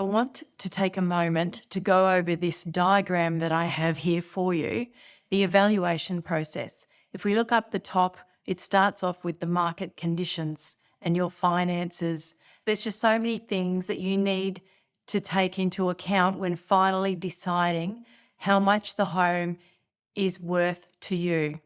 I want to take a moment to go over this diagram that I have here for you, the evaluation process. If we look up the top, it starts off with the market conditions and your finances. There's just so many things that you need to take into account when finally deciding how much the home is worth to you.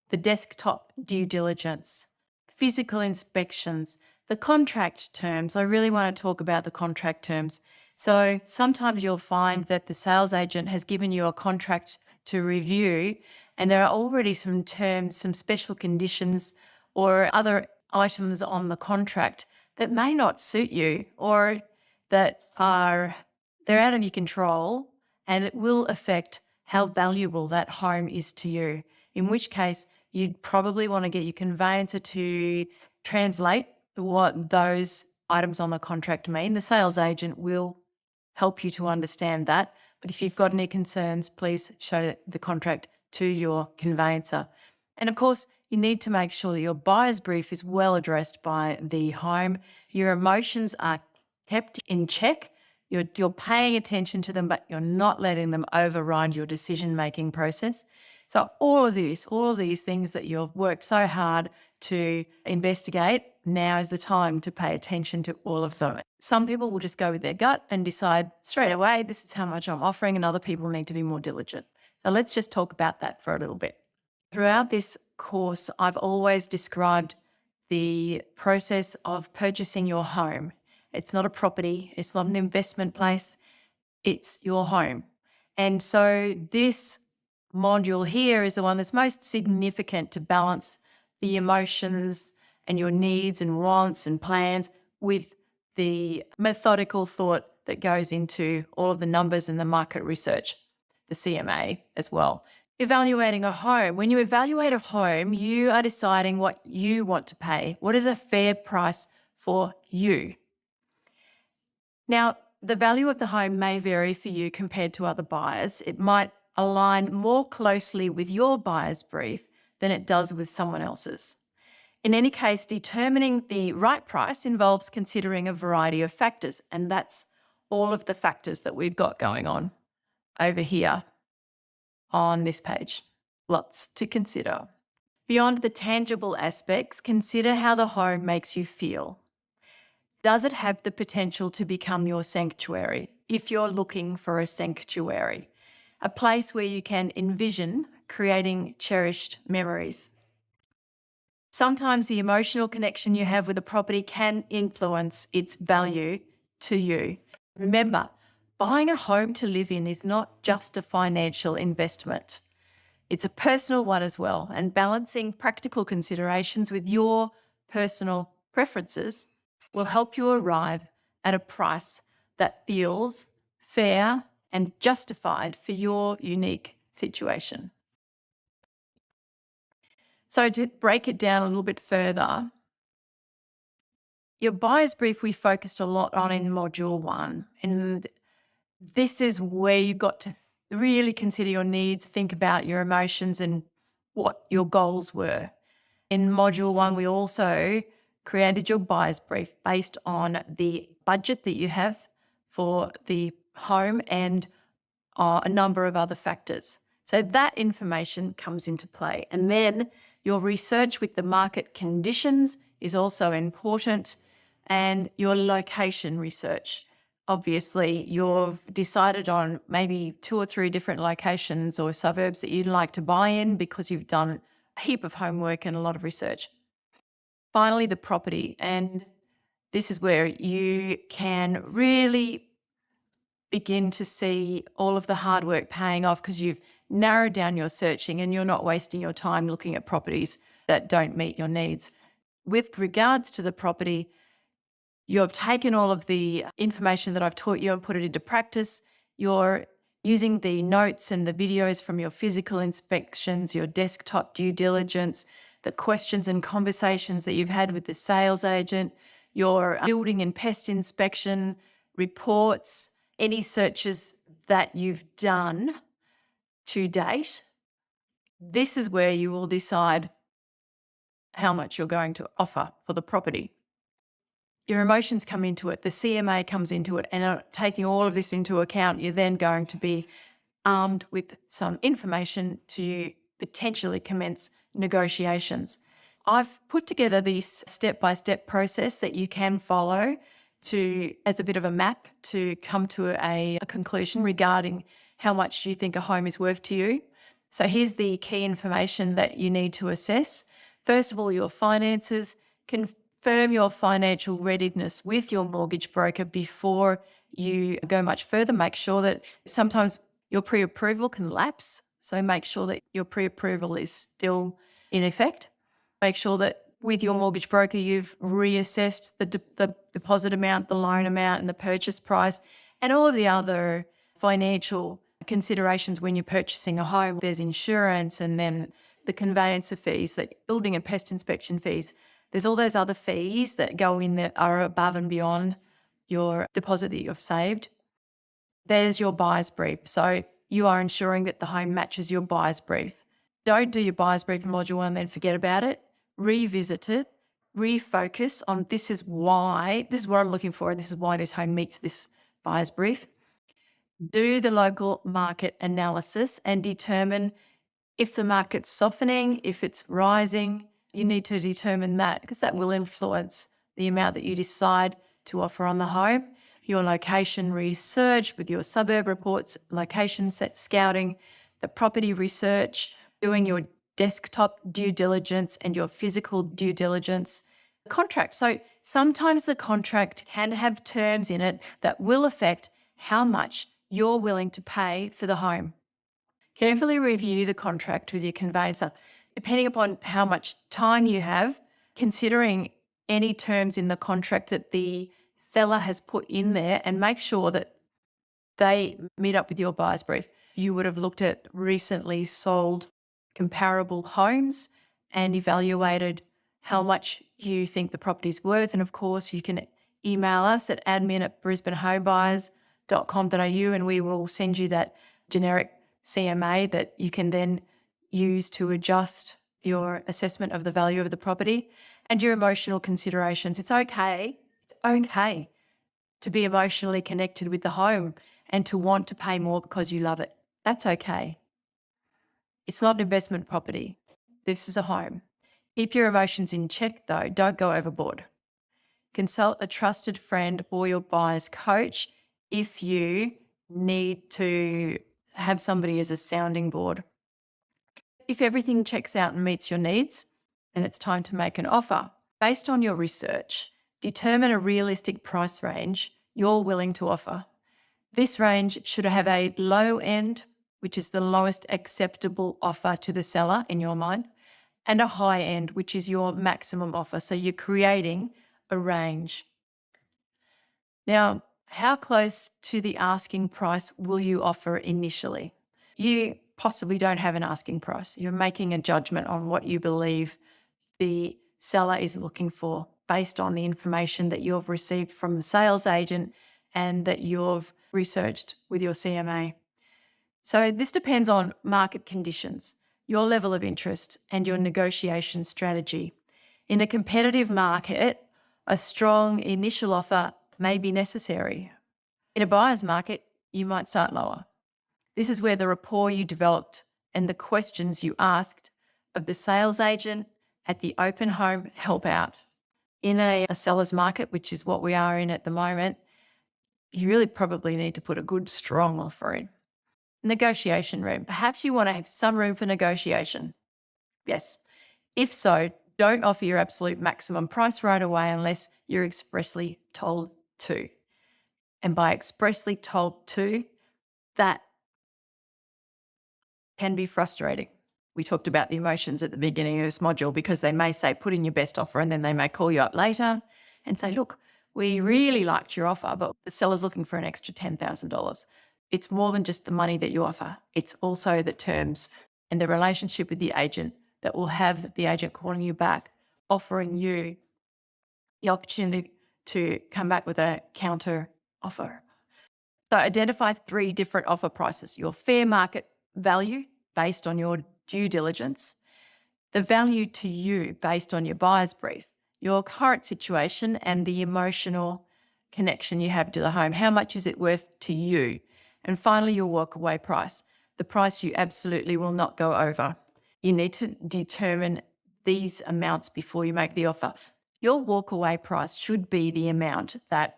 The desktop due diligence, physical inspections, the contract terms. I really want to talk about the contract terms. So sometimes you'll find that the sales agent has given you a contract to review, and there are already some terms, some special conditions or other items on the contract that may not suit you, or that they're out of your control, and it will affect how valuable that home is to you. In which case, you'd probably want to get your conveyancer to translate what those items on the contract mean. The sales agent will help you to understand that. But if you've got any concerns, please show the contract to your conveyancer. And of course, you need to make sure that your buyer's brief is well addressed by the home. Your emotions are kept in check. You're paying attention to them, but you're not letting them override your decision-making process. So all of these things that you've worked so hard to investigate, now is the time to pay attention to all of them. Some people will just go with their gut and decide straight away, this is how much I'm offering, and other people need to be more diligent. So let's just talk about that for a little bit. Throughout this course, I've always described the process of purchasing your home. It's not a property, it's not an investment place, it's your home. And so this module here is the one that's most significant to balance the emotions and your needs and wants and plans with the methodical thought that goes into all of the numbers and the market research, the CMA as well. Evaluating a home. When you evaluate a home, you are deciding what you want to pay. What is a fair price for you? Now, the value of the home may vary for you compared to other buyers. It might align more closely with your buyer's brief than it does with someone else's. In any case, determining the right price involves considering a variety of factors, and that's all of the factors that we've got going on over here on this page. Lots to consider. Beyond the tangible aspects, consider how the home makes you feel. Does it have the potential to become your sanctuary if you're looking for a sanctuary? A place where you can envision creating cherished memories. Sometimes the emotional connection you have with a property can influence its value to you. Remember, buying a home to live in is not just a financial investment. It's a personal one as well, and balancing practical considerations with your personal preferences will help you arrive at a price that feels fair and justified for your unique situation. So to break it down a little bit further, your buyer's brief we focused a lot on in Module 1, and this is where you've got to really consider your needs, think about your emotions and what your goals were. In Module 1, we also created your buyer's brief based on the budget that you have for the home and a number of other factors. So that information comes into play. And then your research with the market conditions is also important, and your location research. Obviously, you've decided on maybe 2 or 3 different locations or suburbs that you'd like to buy in because you've done a heap of homework and a lot of research. Finally, the property. And this is where you can really begin to see all of the hard work paying off because you've narrowed down your searching and you're not wasting your time looking at properties that don't meet your needs. With regards to the property, you've taken all of the information that I've taught you and put it into practice. You're using the notes and the videos from your physical inspections, your desktop due diligence, the questions and conversations that you've had with the sales agent, your building and pest inspection reports, any searches that you've done to date. This is where you will decide how much you're going to offer for the property. Your emotions come into it, the CMA comes into it, and taking all of this into account, you're then going to be armed with some information to potentially commence negotiations. I've put together this step-by-step process that you can follow as a bit of a map to come to a conclusion regarding how much you think a home is worth to you. So here's the key information that you need to assess. First of all, your finances. Confirm your financial readiness with your mortgage broker before you go much further. Make sure that sometimes your pre-approval can lapse. So make sure that your pre-approval is still in effect. Make sure that with your mortgage broker, you've reassessed the deposit amount, the loan amount, and the purchase price, and all of the other financial considerations when you're purchasing a home. There's insurance, and then the conveyancer fees, the building and pest inspection fees. There's all those other fees that go in that are above and beyond your deposit that you've saved. There's your buyer's brief. So you are ensuring that the home matches your buyer's brief. Don't do your buyer's brief module and then forget about it. Revisit it, refocus on this is what I'm looking for, and this is why this home meets this buyer's brief. Do the local market analysis and determine if the market's softening, if it's rising. You need to determine that because that will influence the amount that you decide to offer on the home. Your location research with your suburb reports, location set scouting, the property research, doing your desktop due diligence and your physical due diligence. Contract. So sometimes the contract can have terms in it that will affect how much you're willing to pay for the home. Carefully review the contract with your conveyancer. Depending upon how much time you have, considering any terms in the contract that the seller has put in there, and make sure that they meet up with your buyer's brief. You would have looked at recently sold comparable homes and evaluated how much you think the property's worth. And of course, you can email us at admin@brisbanehomebuyers.com.au and we will send you that generic CMA that you can then use to adjust your assessment of the value of the property and your emotional considerations. It's okay to be emotionally connected with the home and to want to pay more because you love it. That's okay. It's not an investment property. This is a home. Keep your emotions in check though. Don't go overboard. Consult a trusted friend or your buyer's coach if you need to have somebody as a sounding board. If everything checks out and meets your needs, then it's time to make an offer. Based on your research, determine a realistic price range you're willing to offer. This range should have a low end, which is the lowest acceptable offer to the seller in your mind, and a high end, which is your maximum offer. So you're creating a range. Now, how close to the asking price will you offer initially? You possibly don't have an asking price. You're making a judgment on what you believe the seller is looking for based on the information that you've received from the sales agent and that you've researched with your CMA. So this depends on market conditions, your level of interest, and your negotiation strategy. In a competitive market, a strong initial offer may be necessary. In a buyer's market, you might start lower. This is where the rapport you developed and the questions you asked of the sales agent at the open home help out. In a seller's market, which is what we are in at the moment, you really probably need to put a good, strong offer in. Negotiation room. Perhaps you want to have some room for negotiation. Yes. If so, don't offer your absolute maximum price right away unless you're expressly told to. And by expressly told to, that can be frustrating. We talked about the emotions at the beginning of this module because they may say, put in your best offer, and then they may call you up later and say, look, we really liked your offer, but the seller's looking for an extra $10,000. It's more than just the money that you offer. It's also the terms and the relationship with the agent that will have the agent calling you back, offering you the opportunity to come back with a counter offer. So identify 3 different offer prices: your fair market value based on your due diligence, the value to you based on your buyer's brief, your current situation and the emotional connection you have to the home. How much is it worth to you? And finally, your walkaway price, the price you absolutely will not go over. You need to determine these amounts before you make the offer. Your walkaway price should be the amount that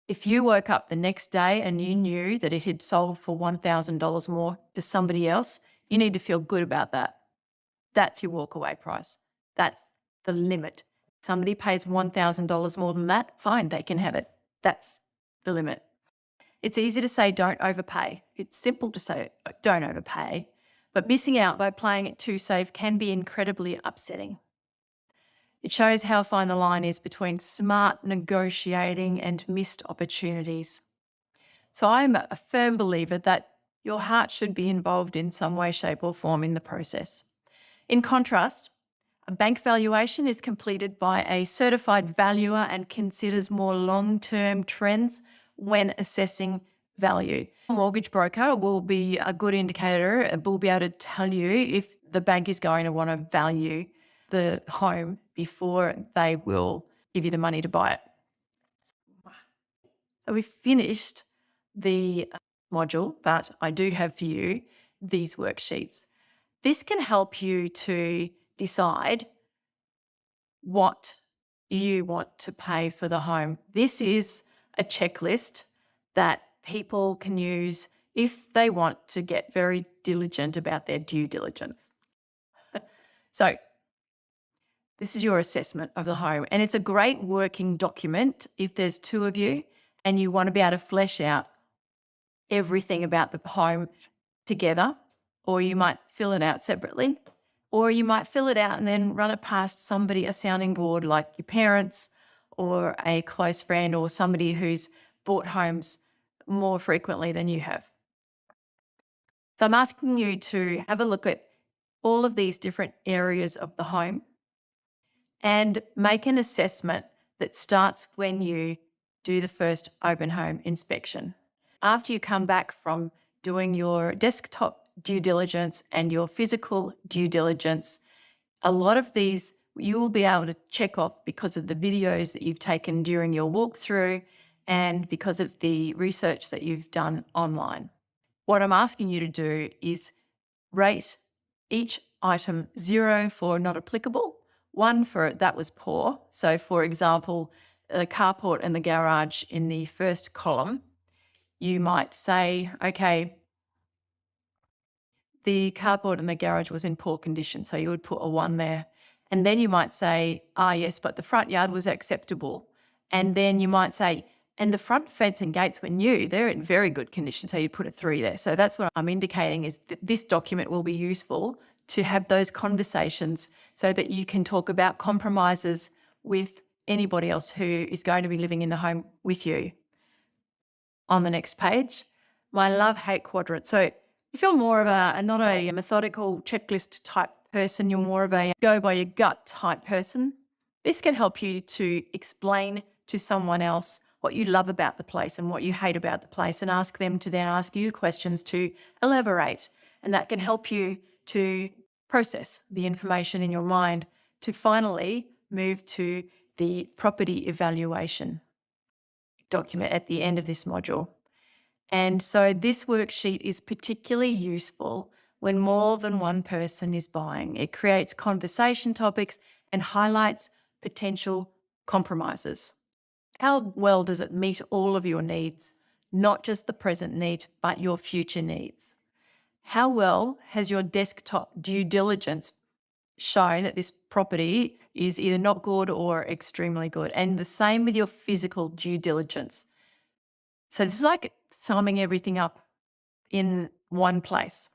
if you woke up the next day and you knew that it had sold for $1,000 more to somebody else, you need to feel good about that. That's your walkaway price. That's the limit. Somebody pays $1,000 more than that, fine, they can have it. That's the limit. It's easy to say don't overpay. It's simple to say don't overpay, but missing out by playing it too safe can be incredibly upsetting. It shows how fine the line is between smart negotiating and missed opportunities. So I'm a firm believer that your heart should be involved in some way, shape, or form in the process. In contrast, a bank valuation is completed by a certified valuer and considers more long-term trends when assessing value. A mortgage broker will be a good indicator, will be able to tell you if the bank is going to want to value the home before they will give you the money to buy it. So we've finished the module, but I do have for you these worksheets. This can help you to decide what you want to pay for the home. This is a checklist that people can use if they want to get very diligent about their due diligence. So this is your assessment of the home, and it's a great working document if there's two of you and you want to be able to flesh out everything about the home together, or you might fill it out separately, or you might fill it out and then run it past somebody, a sounding board like your parents or a close friend or somebody who's bought homes more frequently than you have. So I'm asking you to have a look at all of these different areas of the home and make an assessment that starts when you do the first open home inspection. After you come back from doing your desktop due diligence and your physical due diligence, a lot of these you will be able to check off because of the videos that you've taken during your walkthrough and because of the research that you've done online. What I'm asking you to do is rate each item 0 for not applicable, 1 for that was poor. So for example, the carport and the garage in the first column, you might say, okay, the carport and the garage was in poor condition. So you would put a 1 there. And then you might say, yes, but the front yard was acceptable. And then you might say, and the front fence and gates were new. They're in very good condition. So you put a 3 there. So that's what I'm indicating is that this document will be useful to have those conversations so that you can talk about compromises with anybody else who is going to be living in the home with you. On the next page, my love-hate quadrant. So if you're more of not a methodical checklist type person, you're more of a go by your gut type person, this can help you to explain to someone else what you love about the place and what you hate about the place and ask them to then ask you questions to elaborate. And that can help you to process the information in your mind to finally move to the property evaluation document at the end of this module. And so this worksheet is particularly useful when more than one person is buying. It creates conversation topics and highlights potential compromises. How well does it meet all of your needs, not just the present need, but your future needs? How well has your desktop due diligence shown that this property is either not good or extremely good? And the same with your physical due diligence. So this is like summing everything up in one place.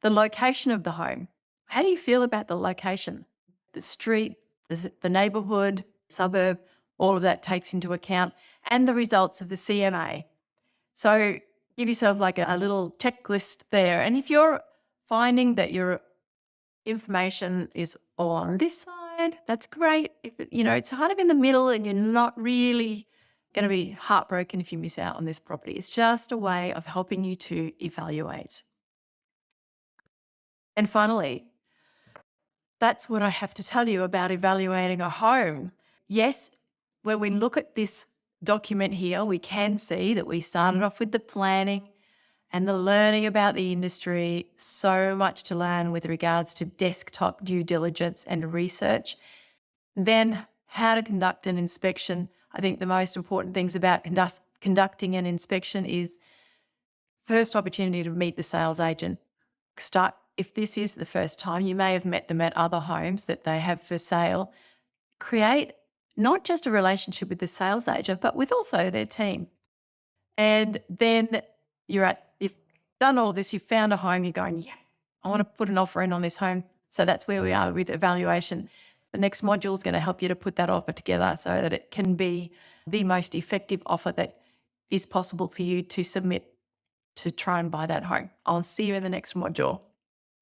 The location of the home. How do you feel about the location? The street, the neighbourhood, suburb, all of that takes into account, and the results of the CMA. So give yourself like a little checklist there. And if you're finding that your information is on this side, that's great. If it's kind of in the middle and you're not really going to be heartbroken if you miss out on this property. It's just a way of helping you to evaluate. And finally, that's what I have to tell you about evaluating a home. yes, when we look at this document here, we can see that we started off with the planning and the learning about the industry. So much to learn with regards to desktop due diligence and research. Then how to conduct an inspection. I think the most important things about conducting an inspection is first opportunity to meet the sales agent. If this is the first time, you may have met them at other homes that they have for sale. Create not just a relationship with the sales agent, but with also their team. And then you've done all this, you've found a home, you're going, yeah, I want to put an offer in on this home. So that's where we are with evaluation. The next module is going to help you to put that offer together so that it can be the most effective offer that is possible for you to submit to try and buy that home. I'll see you in the next module.